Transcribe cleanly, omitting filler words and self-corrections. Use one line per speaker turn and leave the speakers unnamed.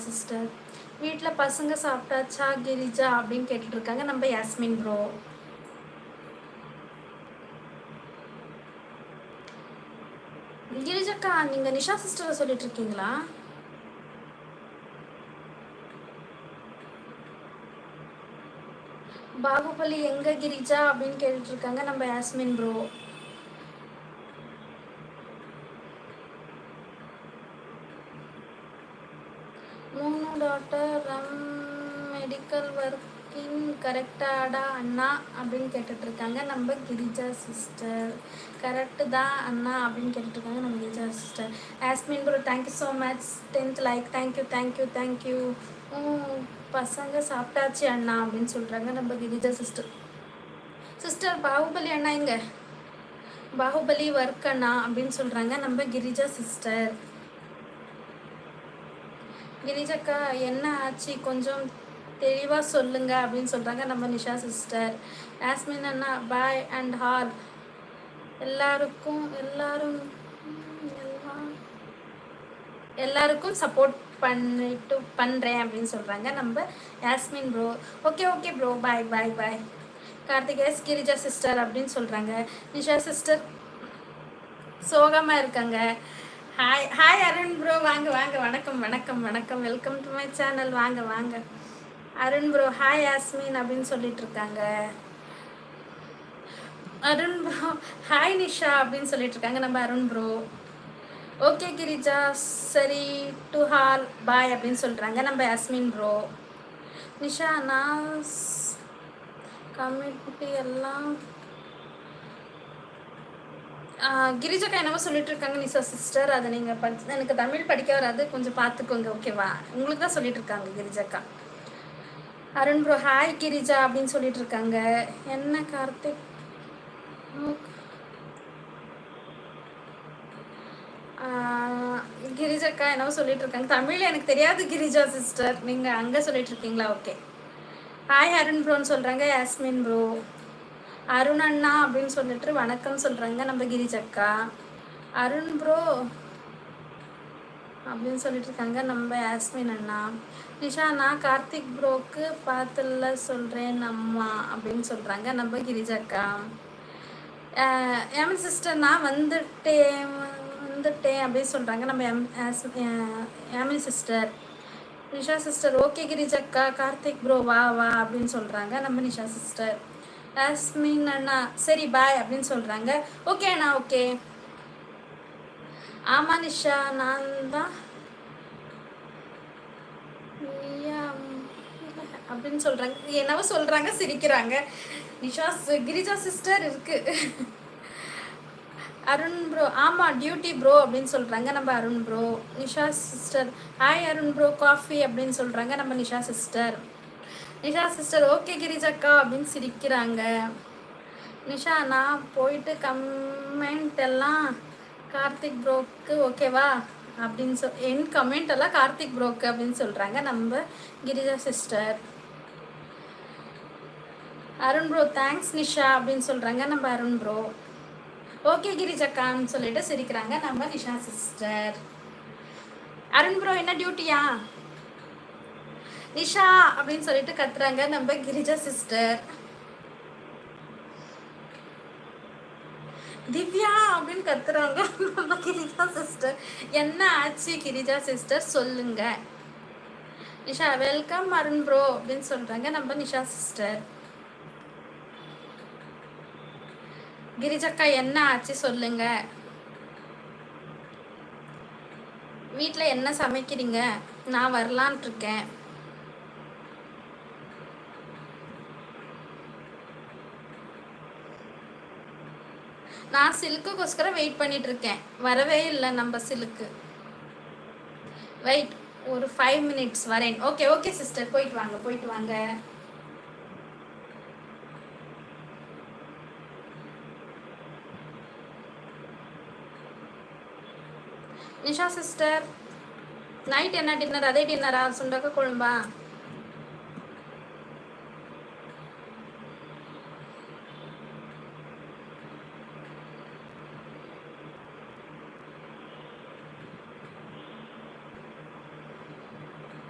Sister. வீட்டில் பசங்க சாப்பிட்டாச்சா கிரிஜா அப்படின்னு கேட்டுட்டு இருக்காங்க நம்ம யாஸ்மின் ப்ரோ. கிரிஜாக்கா நீங்கள் நிஷா சிஸ்டரை சொல்லிட்டு இருக்கீங்களா? பாகுபலி எங்க கிரிஜா அப்படின்னு கேட்டுட்டு இருக்காங்க நம்ம Yasmin bro. Doctor medical working கரெக்டாடா அண்ணா அப்படின்னு கேட்டுட்ருக்காங்க நம்ம கிரிஜா சிஸ்டர். கரெக்டு தான் அண்ணா அப்படின்னு கேட்டுட்ருக்காங்க நம்ம Girija sister. Asmin bro thank you so much 10th like. Thank you thank you thank you. பசங்க சாப்பிட்டாச்சு அண்ணா அப்படின்னு சொல்கிறாங்க நம்ம கிரிஜா சிஸ்டர். சிஸ்டர் பாகுபலி அண்ணா எங்க? பாகுபலி ஒர்க் அண்ணா அப்படின்னு சொல்கிறாங்க நம்ம கிரிஜா சிஸ்டர். கிரிஜாக்கா என்ன ஆச்சு கொஞ்சம் தெளிவாக சொல்லுங்க அப்படின்னு சொல்கிறாங்க நம்ம நிஷா சிஸ்டர். ஆஸ்மின் அண்ணா பாய் அண்ட் ஹால் எல்லாருக்கும் சப்போர்ட் பண்ணுறேன் அப்படின்னு சொல்கிறாங்க நம்ம Yasmin bro. Okay okay bro bye bye bye. Karthikesh Girija sister அப்படின்னு சொல்கிறாங்க. நிஷா சிஸ்டர் சோகமாக இருக்காங்க. ஹாய் ஹாய் அருண் ப்ரோ வாங்க வாங்க. வணக்கம் வணக்கம் வணக்கம். Welcome to my channel. வாங்க வாங்க அருண் ப்ரோ. ஹாய் யாஸ்மின் அப்படின்னு சொல்லிட்டு இருக்காங்க. அருண் ப்ரோ ஹாய் நிஷா அப்படின்னு சொல்லிட்டு இருக்காங்க நம்ம அருண் ப்ரோ. ஓகே கிரிஜா சரி டு ஹால் பாய் அப்படின்னு சொல்கிறாங்க நம்ம யாஸ்மின் ப்ரோ. நிஷா நான் கமிட்டி எல்லாம் கிரிஜாக்கா என்னவோ சொல்லிட்டு இருக்காங்க நிஷா சிஸ்டர். அதை நீங்கள் எனக்கு தமிழ் படிக்க வராது, கொஞ்சம் பார்த்துக்கோங்க ஓகேவா. உங்களுக்கு தான் சொல்லிட்டு இருக்காங்க கிரிஜாக்கா. அருண் ப்ரோ ஹாய் கிரிஜா அப்படின்னு சொல்லிட்டு இருக்காங்க. என்ன கார்த்திக் கிரிஜாக்கா என்னவோ சொல்லிட்டு இருக்காங்க. தமிழ் எனக்கு தெரியாது கிரிஜா சிஸ்டர், நீங்கள் அங்கே சொல்லிட்டு இருக்கீங்களா? ஓகே ஹாய் அருண் ப்ரோன்னு சொல்கிறாங்க யாஸ்மின் ப்ரோ. அருண் அண்ணா அப்படின்னு சொல்லிட்டு வணக்கம் சொல்கிறாங்க நம்ம கிரிஜாக்கா. அருண் ப்ரோ அப்படின்னு சொல்லிட்டு இருக்காங்க நம்ம யாஸ்மின் அண்ணா. நிஷா நான் கார்த்திக் ப்ரோக்கு பார்த்துல சொல்கிறேன் அம்மா அப்படின்னு சொல்கிறாங்க நம்ம கிரிஜாக்கா. எம் சிஸ்டர் நான் வந்துட்டேன் அப்படின்னு சொல்கிறாங்க நம்ம Yamini sister. Nisha sister okay கிரிஜாக்கா கார்த்திக் ப்ரோ வா வா அப்படின்னு சொல்கிறாங்க நம்ம நிஷா சிஸ்டர். யாஸ்மின் அண்ணா சரி பாய் அப்படின்னு சொல்கிறாங்க. ஓகே அண்ணா ஓகே. ஆமாம் நிஷா நான் தான் அப்படின்னு சொல்கிறாங்க. என்னவோ சொல்கிறாங்க சிரிக்கிறாங்க. நிஷா கிரிஜா சிஸ்டர் இருக்கு. அருண் ப்ரோ ஆமாம் டியூட்டி ப்ரோ அப்படின்னு சொல்கிறாங்க நம்ம Arun bro. Nisha sister hi Arun bro coffee அப்படின்னு சொல்கிறாங்க நம்ம Nisha sister. Nisha sister okay கிரிஜாக்கா அப்படின்னு சிரிக்கிறாங்க. நிஷா நான் போயிட்டு கமெண்ட் எல்லாம் கார்த்திக் ப்ரோக்கு ஓகேவா அப்படின்னு என் கமெண்ட் எல்லாம் கார்த்திக் ப்ரோக்கு அப்படின்னு சொல்கிறாங்க நம்ம Girija sister. Arun bro thanks Nisha அப்படின்னு சொல்கிறாங்க நம்ம அருண் ப்ரோ. ஓகே கிரிஜாக்கான்னு சொல்லிட்டு சிரிக்கிறாங்க நம்ம நிஷா சிஸ்டர். அருண் ப்ரோ என்ன டியூட்டியா நிஷா அப்படின்னு சொல்லிட்டு கத்துறாங்க நம்ம கிரிஜா சிஸ்டர். திவ்யா அப்படின்னு கத்துறாங்க நம்ம கிரிஜா சிஸ்டர். என்ன ஆச்சு கிரிஜா சிஸ்டர் சொல்லுங்க. நிஷா வெல்கம் அருண் ப்ரோ அப்படின்னு சொல்றாங்க நம்ம நிஷா சிஸ்டர். கிரிஜாக்கா என்ன ஆச்சு சொல்லுங்க. வீட்டில் என்ன சமைக்கிறீங்க? நான் வரலான் இருக்கேன். நான் சில்க்குக்கோஸ்கரம் வெயிட் பண்ணிட்டு இருக்கேன். வரவே இல்லை நம்ம சில்க்கு. வெயிட் ஒரு 5 minutes வரேன். ஓகே ஓகே சிஸ்டர் போயிட்டு வாங்க போயிட்டு வாங்க. நிஷா சிஸ்டர் நைட் என்ன டின்னர்? அதே டின்னரா? சுண்டக்க குழம்பா?